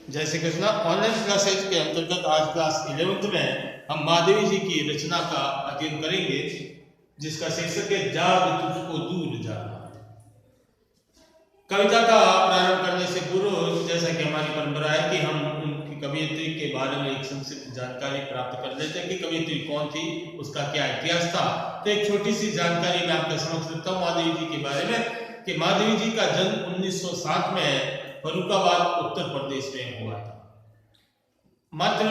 जैसे कि सुना ऑनलाइन क्लासेज के अंतर्गत आज क्लास 11th में हम महादेवी जी की रचना का अध्ययन करेंगे, जिसका शीर्षक है जाग तुझको दूर जाना। कविता का प्रारंभ करने से पूर्व जैसा कि हमारी परंपरा है कि हम उनकी कवियत्री के बारे में एक संक्षिप्त जानकारी प्राप्त कर लेते हैं कि कवियत्री कौन थी, उसका क्या इतिहास था। तो एक छोटी सी जानकारी मैं आपके समक्ष रखता हूँ महादेवी जी के बारे में कि महादेवी जी का जन्म 1907 में फर्रुखाबाद उत्तर प्रदेश में हुआ था। मात्र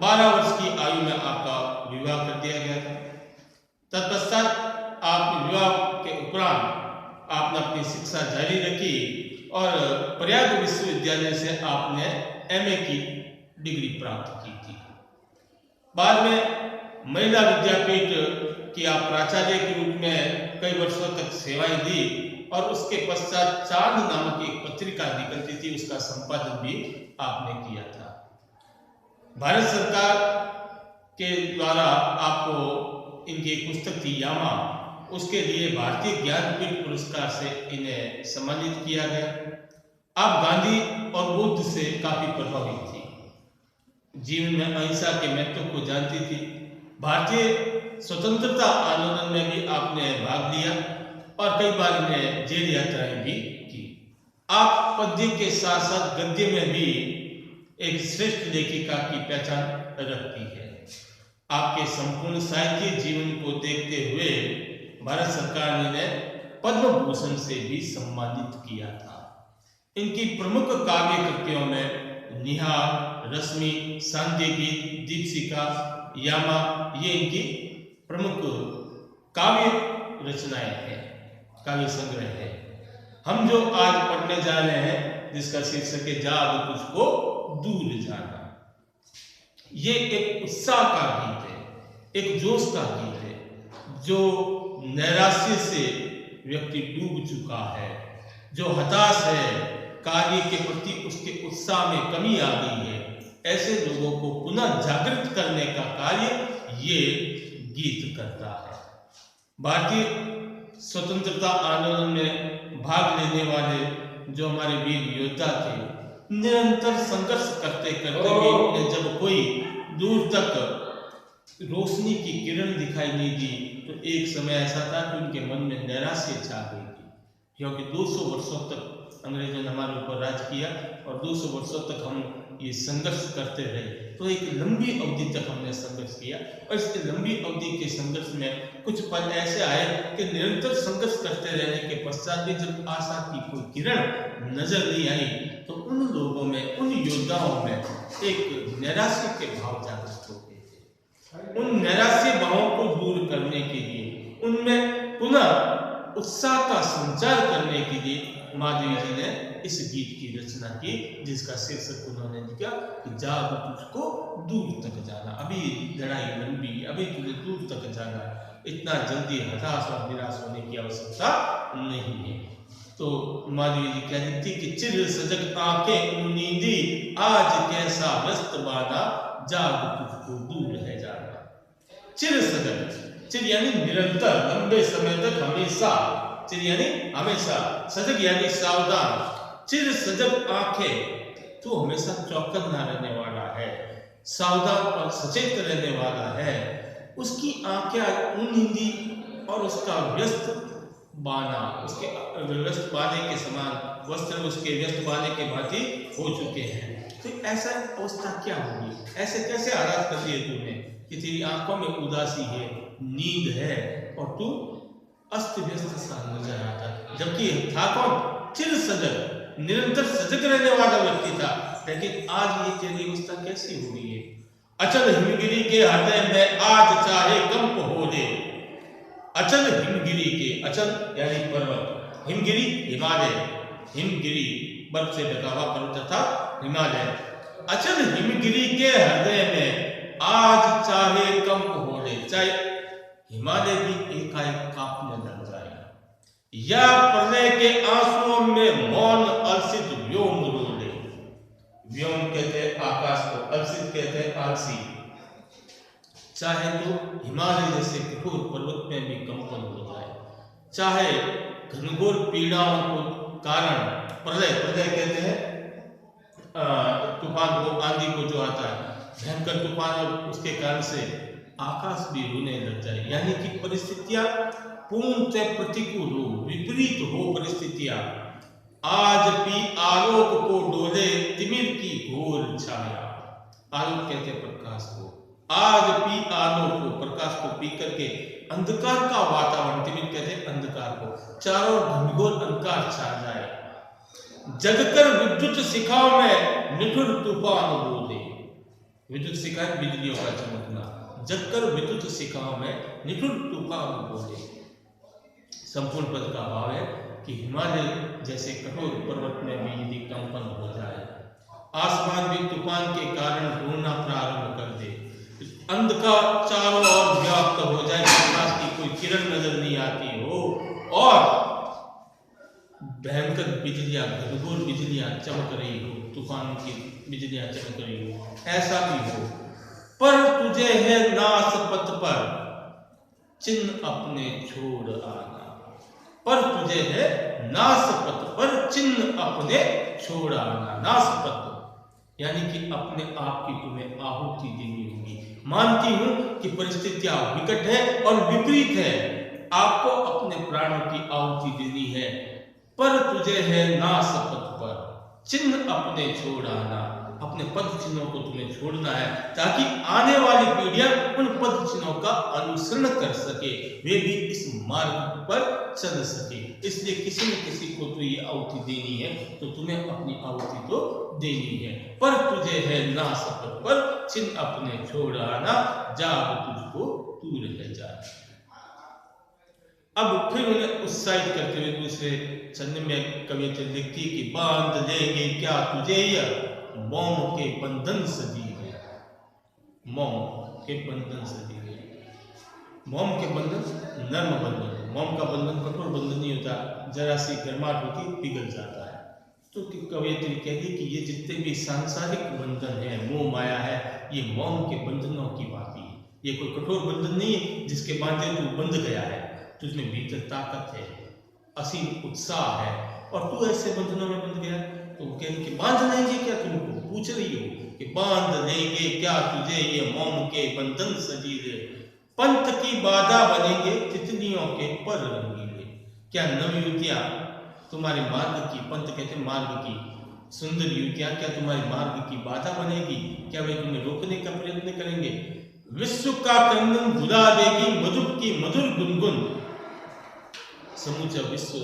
12 वर्ष की आयु में आपका विवाह कर दिया गया था। तत्पश्चात आप विवाह के उपरांत आपने अपनी शिक्षा जारी रखी और प्रयाग विश्वविद्यालय से आपने एमए की डिग्री प्राप्त की थी। बाद में महिला विद्यापीठ की आप प्राचार्य के रूप में कई वर्षों तक सेवाएं दी और उसके पश्चात चांद नामक एक पत्रिका निकलती थी, उसका संपादन भी आपने किया था। भारत सरकार के द्वारा आपको इनकी एक पुस्तक थी यामा, उसके लिए भारतीय ज्ञानपीठ पुरस्कार से इन्हें सम्मानित किया गया। आप गांधी और बुद्ध से काफी प्रभावित थी, जीवन में अहिंसा के महत्व को जानती थी। भारतीय स्वतंत्रता आंदोलन में भी आपने भाग लिया और कई बार इन्हें जेल यात्राएं भी की। आप पद्य के साथ साथ गद्य में भी एक श्रेष्ठ लेखिका की पहचान रखती है। आपके संपूर्ण साहित्य जीवन को देखते हुए भारत सरकार ने इन्हें पद्म भूषण से भी सम्मानित किया था। इनकी प्रमुख काव्य कृतियों में निहार, रश्मि, सांध्य गीत, दीपशिखा, यामा ये इनकी प्रमुख काव्य रचनाएं हैं, काव्य संग्रह है। हम जो आज पढ़ने जा रहे हैं जिसका शीर्षक है जाग तुझको दूर जाना, ये एक उत्साह का गीत है, एक जोश का गीत है। जो नैराश्य से व्यक्ति डूब चुका है, जो हताश है, कार्य के प्रति उसके उत्साह में कमी आ गई है, ऐसे लोगों को पुनः जागृत करने का कार्य ये गीत करता है। भारतीय स्वतंत्रता आंदोलन में भाग लेने वाले जो हमारे वीर योद्धा थे, निरंतर संघर्ष करते करते भी उन्हें जब कोई दूर तक रोशनी की किरण दिखाई नहीं दी तो एक समय ऐसा था कि उनके मन में नैराश्य छा गई थी, क्योंकि 200 वर्षों तक अंग्रेजों ने हमारे ऊपर राज किया और 200 वर्षों तक हम ये संघर्ष करते रहे। तो एक लंबी अवधि तक हमने संघर्ष किया और इस लंबी अवधि के संघर्ष में कुछ पल ऐसे आए कि निरंतर संघर्ष करते रहने के पश्चात भी जब आशा की कोई किरण नजर नहीं आई तो उन लोगों में, उन योद्धाओं में एक नैराश्य के भाव जागृत हो गए थे। उन नैराश्य भावों को दूर करने के लिए, उनमें पुनः उत्साह का संचार करने के लिए महादेवी जी ने इस गीत की रचना की, जिसका शीर्षक उन्होंने लिखा कि जाग तुझको दूर तक जाना। अभी लड़ाई लंबी, अभी तुझे दूर तक जाना, इतना जल्दी हताश और निराश होने की आवश्यकता नहीं है। तो महादेवी जी क्या लिखती कि चिर सजग आंखें नींदी, आज कैसा व्यस्त बाना, जाग तुझको दूर है जाना। चिर सजग, चिर यानी निरंतर, लंबे समय तक, हमेशा। चिर यानी हमेशा, सजग यानी सावधान। चिर सजग आंखें, तू हमेशा चौकस ना रहने वाला है, सावधान और सचेत रहने वाला है। उसकी आंखें नींदी और उसका व्यस्त बाना, उसके व्यस्त बाने के समान वस्त्र उसके व्यस्त बाने के भांति हो चुके हैं। तो ऐसा अवस्था क्या होगी? ऐसे कैसे हालात कर दिए तूने कि तेरी आंखों में उदासी है, नींद है और तू अस्त व्यस्त सा नजर आता है। जबकि था कौन? चिर सजग, निरंतर सजग रहने वाला व्यक्ति था, लेकिन आज ये तेरी अवस्था कैसी हो गई है? अचल हिमगिरी के हृदय में आज चाहे कंप हो ले। अचल हिमगिरी के, अचल यानी पर्वत, हिमगिरी हिमालय, हिमगिरी बर्फ से ढका हुआ पर्वत था हिमालय। अचल हिमगिरी के हृदय में आज चाहे कंप हो ले, चाहे हिमालय भी एकाएक कांपने लग जाए, या प्रलय के आंसुओं में मौन अलसित व्योम रोले। व्योम कहते हैं आकाश को, अलसित कहते हैं आलसी। चाहे तो हिमालय जैसे कठोर पर्वत में भी कंपन हो जाए, चाहे घनघोर पीड़ाओं को कारण प्रलय, प्रलय कहते हैं तूफान को, आंधी को जो आता है, भयंकर तूफान, और उसके कारण से आकाश भी रोने लग जाए, यानी कि परिस्थितियां पूर्णतः प्रतिकूल हो, विपरीत हो परिस्थितियां। आज भी आलोक को डोले तिमिर की घोर छाया। आलोक कहते हैं प्रकाश को, आज भी आलोक को, प्रकाश को पी करके अंधकार का वातावरण, तिमिर कहते हैं अंधकार को, चारों घनघोर अंधकार छा जाए। जगकर विद्युत शिखाओं में निठुर तूफान बोले। विद्युत शिखा बिजलियों का चमकना, जगकर विद्युत शिखाओं में निठुर तूफान बोले। संपूर्ण पद का भाव है कि हिमालय जैसे कठोर पर्वत में भी यदि कंपन हो जाए, आसमान भी तूफान के कारण रोना प्रारंभ कर दे, अंधकार चारों ओर व्याप्त हो जाए, प्रकाश की कोई किरण नजर नहीं आती हो, और भयंकर बिजलियां, घनघोर बिजलियां चमक रही हो, तूफान की बिजलियां चमक रही हो, ऐसा भी हो, पर तुझे है नासपत पर चिन्ह अपने छोड़ आना। पर तुझे है नासपत पर चिन्ह अपने छोड़ आना। नासपत यानी कि अपने आप की तुम्हें आहुति देनी होगी। मानती हूं कि परिस्थितियां विकट है और विपरीत है, आपको अपने प्राणों की आहुति देनी है, पर तुझे है नासपत पर चिन्ह अपने छोड़ आना। अपने पद चिन्हों को तुम्हें छोड़ना है, ताकि आने वाली पीढ़ियां उन पद चिन्हों का अनुसरण कर सके, वे भी इस मार्ग पर चल सके। इसलिए किसी न किसी को तो ये आहुति देनी है, तो तुम्हें अपनी आहुति तो देनी है। पर तुझे है नासपत पर चिन्ह अपने छोड़ आना, जाग तुझको दूर है जाए। अब फिर उन्हें उत्साहित करते हुए दूसरे छंद में कविता लिखती कि बांध लेंगे क्या तुझे यह मोम के बंधन सजी है। मोम के बंधन सजी है। मोम के बंधन नर्म बंधन, मोम का बंधन कठोर बंधन नहीं होता, जरा सी गर्माहट होती पिघल जाता है। तो कवियत्री कहती कि ये जितने भी सांसारिक बंधन है, मोह माया है, ये मोम के बंधनों की बात है। ये कोई कठोर बंधन नहीं है जिसके बांधे तू बंध गया है, तुझमें भीतर ताकत है, असीम उत्साह है, और तू ऐसे बंधनों में बंध गया। तो कहें कि बांध लेंगे क्या, तुमको पूछ रही हो कि बांध लेंगे क्या तुझे ये मोम के बंधन सजीले, पंथ की बाधा बनेंगे तितलियों के पर रंगीले। क्या नव युवतियां तुम्हारे मार्ग की, पंथ कहते मार्ग की, सुंदर युवतियां क्या तुम्हारे मार्ग की बाधा बनेगी? क्या वे तुम्हें रोकने का प्रयत्न करेंगे? विश्व का कंगन भुला देगी मधुर की मधुर गुनगुन। समूचा विश्व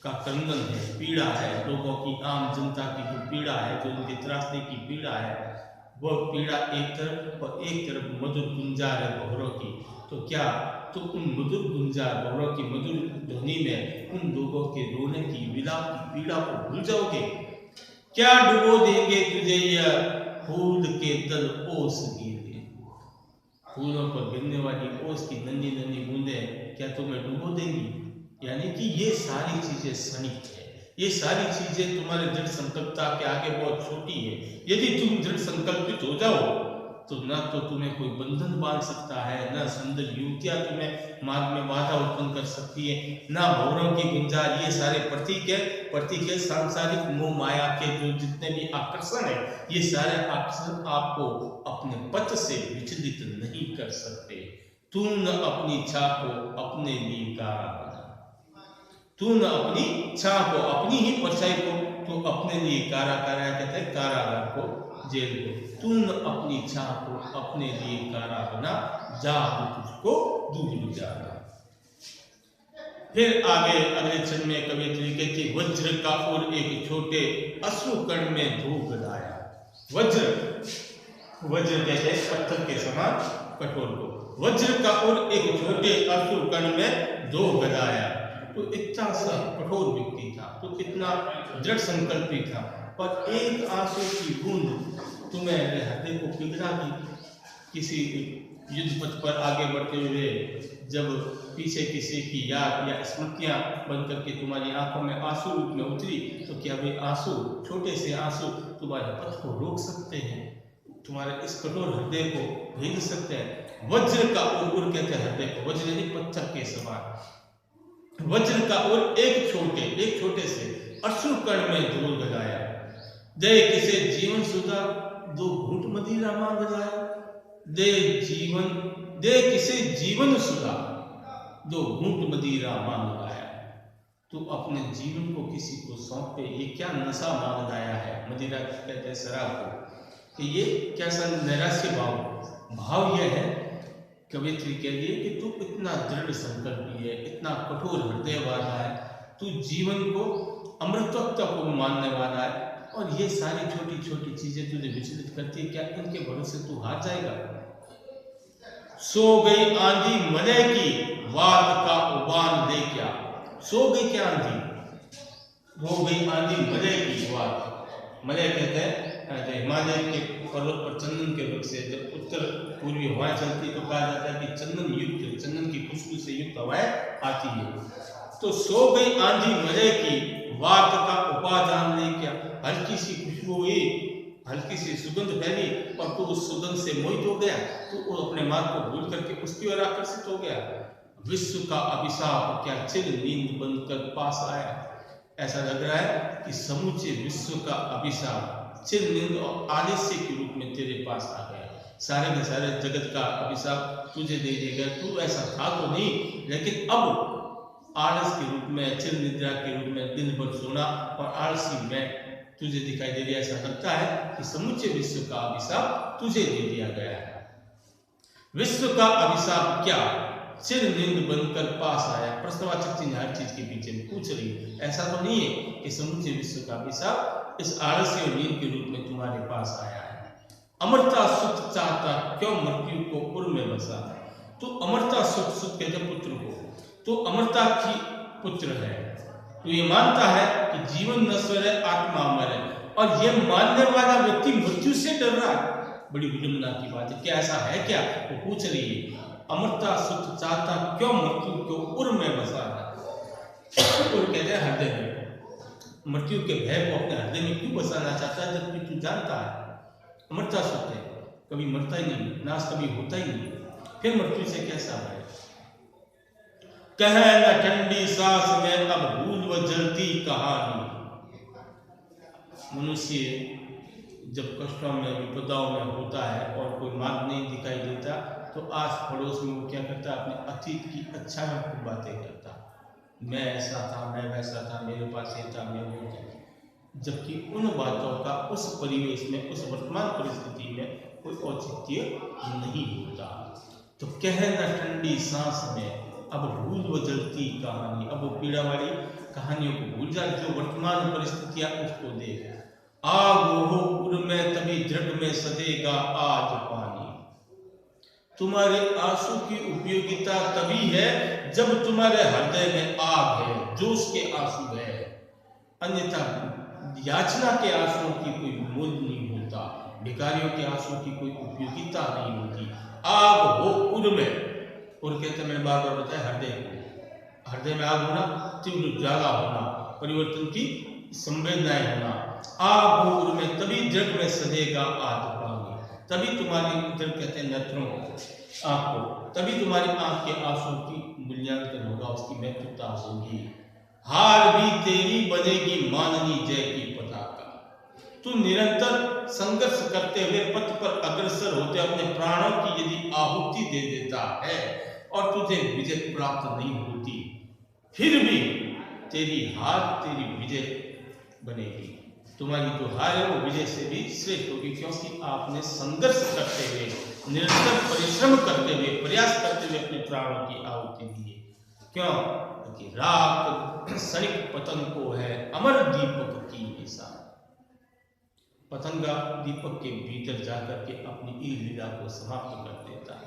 का कंगन है, पीड़ा है, लोगों की, आम जनता की जो पीड़ा है, जो उनके त्रासने की पीड़ा है, वह पीड़ा एक तरफ, और एक तरफ मधुर गुंजार है भौरों की। तो क्या तो उन मधुर गुंजार भौरों की मधुर ध्वनि में उन लोगों के रोने की, विलाप की पीड़ा को भूल जाओगे? क्या डुबो देंगे तुझे यह फूल के दल ओस गिरे, फूलों पर गिरने वाली ओस की नन्ही नन्ही बूंदें क्या तुम्हें डुबो देंगी? यानी कि ये सारी चीजें क्षणिक है, ये सारी चीजें तुम्हारे दृढ़ संकल्पता के आगे बहुत छोटी है। यदि तुम दृढ़ संकल्पित हो जाओ तो न तो तुम्हें कोई बंधन बांध सकता है, न सुंदर युवतियां तुम्हें मार्ग में बाधा उत्पन्न कर सकती है, न भौरों की गुंजार। ये सारे प्रतीक है सांसारिक मोह माया के जो जितने भी आकर्षण है, ये सारे आकर्षण आपको अपने पथ से विचलित नहीं कर सकते। तू न अपनी इच्छा को अपने लिए कारा बना, तू न अपनी इच्छा को, अपनी ही परछाई को तू अपने लिए कारा कहते हैं कारागार को, जेल को। तू न अपनी इच्छा को अपने लिए कारा बना, जा तुझको दूर जाना। फिर आगे अगले क्षण में कवियत्री कहती वज्र का और एक छोटे अश्रु कण में धो गलाया। वज्र कहते हैं पत्थर के समान कठोर को, वज्र का और एक छोटे अश्रु कण में धो गलाया। तो इतना सा कठोर व्यक्ति था, तो इतना दृढ़ संकल्पी था, पर एक आंसू की बूंद तुम्हें हृदय को पिघला दी। किसी युद्ध पथ पर आगे बढ़ते हुए जब पीछे किसी की याद या स्मृतियां बनकर के तुम्हारी आंखों में आंसू रूप में उतरी, तो क्या वे आंसू, छोटे से आंसू तुम्हारे पथ को रोक सकते हैं, तुम्हारे इस कठोर हृदय को भेज सकते हैं? वज्र का उर कहते हैं हृदय को, वज्र यानी पत्थर के समान। वज्र का और एक छोटे से अश्रु कण में धूल गलाया। दे किसे जीवन सुधा, दो घूंट मदिरा मांग लाया। दे किसे जीवन सुधा, दो घूंट मदिरा मांग लाया। तू अपने जीवन को किसी को सौंपे, ये क्या नशा मांग लाया है। मदिरा कहते हैं शराब को, कि ये कैसा नैराश्य भाव यह है कवियत्री के लिए कि तू इतना दृढ़ संकल्पी है, इतना कठोर हृदय वाला है, तू जीवन को अमृतत्व को मानने वाला है, और ये सारी छोटी छोटी चीजें तुझे विचलित करती है, क्या इनके भरोसे तू हार जाएगा। सो गई आंधी मलय की, वात का उबान दे क्या। सो गई क्या आंधी, हो गई आंधी मलय की वात। मलय कहते हैं हिमालय के पर्वत पर चंदन के वृक्ष से जब उत्तर पूर्वी हवाएं चलती तो कहा जाता है कि चंदन की खुशबू से युक्त हवाएं आती है। तो सो गई आंधी मलय की, वात का उपादान ले क्या। हल्की सी खुशबू हुई, हल्की सी सुगंध फैली, और तू उस सुगंध से मोहित हो गया, तो अपने मार्ग को भूल करके उसकी ओर आकर्षित हो गया। विश्व का अभिशाप क्या चिर नींद बनकर पास आया। ऐसा लग रहा है कि समूचे विश्व का अभिशाप चिर नींद और आलस्य के रूप में तेरे पास आ गया। सारे के सारे जगत का अभिशाप तुझे दे देगा। तू ऐसा था तो नहीं, लेकिन अब आलस के रूप में, चिर निद्रा के रूप में दिन भर सोना और आलसी में तुझे दिखाई दे रहा है। ऐसा लगता है कि समूचे विश्व का अभिशाप तुझे दे दिया गया है। विश्व का अभिशाप क्या चिर नींद बनकर पास आया। प्रश्नवाचक चिन्ह हर चीज के पीछे पूछ रही है। ऐसा तो नहीं है कि समूचे विश्व का अभिशाप इस आलस्य और नींद के रूप में तुम्हारे पास आया है। अमरता सुख चाहता, क्यों मृत्यु को उर में बसा। तो अमरता सुख कहते पुत्र को, तो अमरता की पुत्र है। तो ये मानता है कि जीवन नश्वर है, आत्मा अमर है, और ये मानने वाला व्यक्ति मृत्यु से डर रहा है। बड़ी विडंबना की बात है। क्या ऐसा है क्या, वो पूछ रही है। अमरता सुख चाहता, क्यों मृत्यु को उर में बसा है। उर कहते हैं हृदय में। मृत्यु के भय को अपने हृदय में क्यों बसाना चाहता है, जबकि तू जानता है अमरता सुख है, कभी मरता ही नहीं, नाश कभी होता ही नहीं, फिर मृत्यु से कैसा है। कह न ठंडी सांस में अब भूल व जलती कहानी। मनुष्य जब कष्टों में, विपदाओं में होता है और कोई मार्ग नहीं दिखाई देता, तो आस पड़ोस में वो क्या करता है, अपने अतीत की अच्छाइयों की बातें करता। मैं ऐसा था, मैं वैसा था, मेरे पास ये था, मैं वो था, जबकि उन बातों का उस परिवेश में, उस वर्तमान परिस्थिति में कोई औचित्य नहीं होता। तो कह न ठंडी सांस में अब भूल व जलती कहानी। अब वो पीड़ा वाली कहानियों को भूल जा, जो वर्तमान परिस्थितियां उसको देख। आग हो उर में तभी दृढ़ में सदेगा आज पानी। तुम्हारे आंसू की उपयोगिता तभी है जब तुम्हारे हृदय में आग है, जोश के आंसू है, अन्यथा याचना के आंसुओं की कोई मूल नहीं होता, भिखारियों के आंसुओं की कोई उपयोगिता नहीं होती। आग हो उर में, और कहते मैंने बार बार बताया हृदय को, हृदय में आग होना, तीव्र ज्वाला होना, परिवर्तन की संवेदनाएं होना। आग हो उर में तभी दृढ़ में सदेगा आज पानी। तभी तुम्हारी दृढ़ कहते हैं नेत्रों को, आंख को, तभी तुम्हारी आंख के आंसुओं की मूल्यांकन होगा, उसकी महत्वता होगी। हार भी तेरी बनेगी माननी जय की पताका। तू निरंतर संघर्ष करते हुए पथ पर अग्रसर होते अपने प्राणों की यदि आहुति दे देता है और तुझे विजय प्राप्त नहीं होती, फिर भी तेरी हार तेरी विजय बनेगी। तुम्हारी जो हार है वो विजय से भी श्रेष्ठ होगी, क्योंकि आपने संघर्ष करते हुए, निरंतर परिश्रम करते हुए, प्रयास करते हुए अपने प्राणों की आहुति दी है। क्यों कि रात क्षणिक पतंग को है अमर दीपक की निशान। पतंगा दीपक के भीतर जाकर के अपनी ई लीला को समाप्त कर देता है।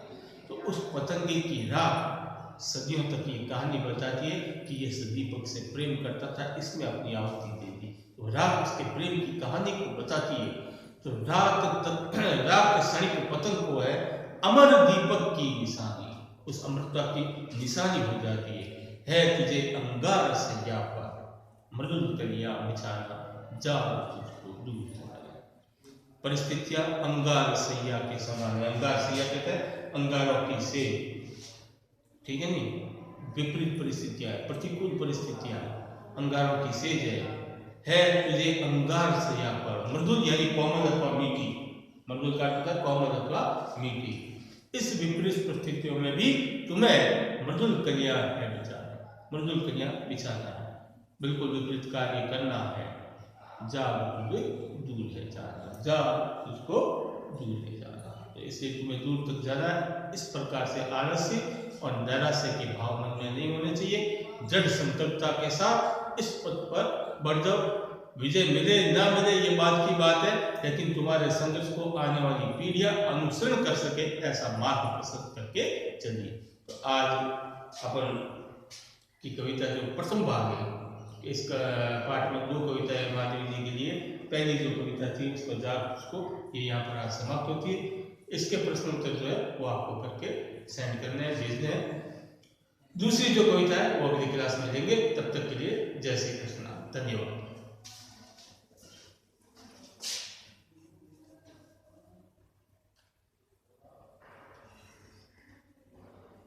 तो उस पतंगे की रात सदियों तक ये कहानी बताती है कि ये दीपक से प्रेम करता था, इसमें अपनी आहुति दे दी। तो रात उसके प्रेम की कहानी को बताती है। तो रात क्षणिक पतंग को है अमर दीपक की निशानी, उस अमरता की निशानी हो जाती है तुझे अंगार सैया पर मृदुल कलिया बिछाना, जाओ तुझको दूर तुम्हारे। परिस्थितियां अंगार सैया के समान है। अंगार सैया कहते हैं अंगारों की सेज, ठीक है नहीं, विपरीत परिस्थितियां, प्रतिकूल परिस्थितियां, अंगारों की सेज है तुझे अंगार से यहाँ पर। मृदुल यानी कोमल अथवा मीठी, मृदुल का अर्थ है कोमल अथवा मीठी। इस विपरीत परिस्थितियों में भी तुम्हें मृदुल कन्या है बिछाना, मृदुल कन्या बिछाना है, बिल्कुल विपरीत कार्य करना है। जा बिल्कुल दूर है जाना, जा उसको दूर है जाना, तो इसलिए तुम्हें दूर तक जाना है। इस प्रकार से आलस्य और नैराश्य के भाव मन में नहीं होने चाहिए। जड़ संकल्पता के साथ इस पथ पर बढ़ जाओ। विजय मिले ना मिले ये बात की बात है, लेकिन तुम्हारे संघर्ष को आने वाली पीढ़ियां अनुसरण कर सके ऐसा मार्ग प्रशस्त करके चलिए। तो आज अपन की कविता जो प्रथम भाग है, इस पाठ में 2 कविताएं माधवी जी के लिए। पहली जो कविता थी उसको उसको ये यहाँ पर आज समाप्त होती है। इसके प्रश्न उत्तर जो है वो आपको करके सेंड करने हैं, भेजने हैं। दूसरी जो कविता है वो अगली क्लास में लेंगे। तब तक के लिए जय श्री कृष्ण, धन्यवाद।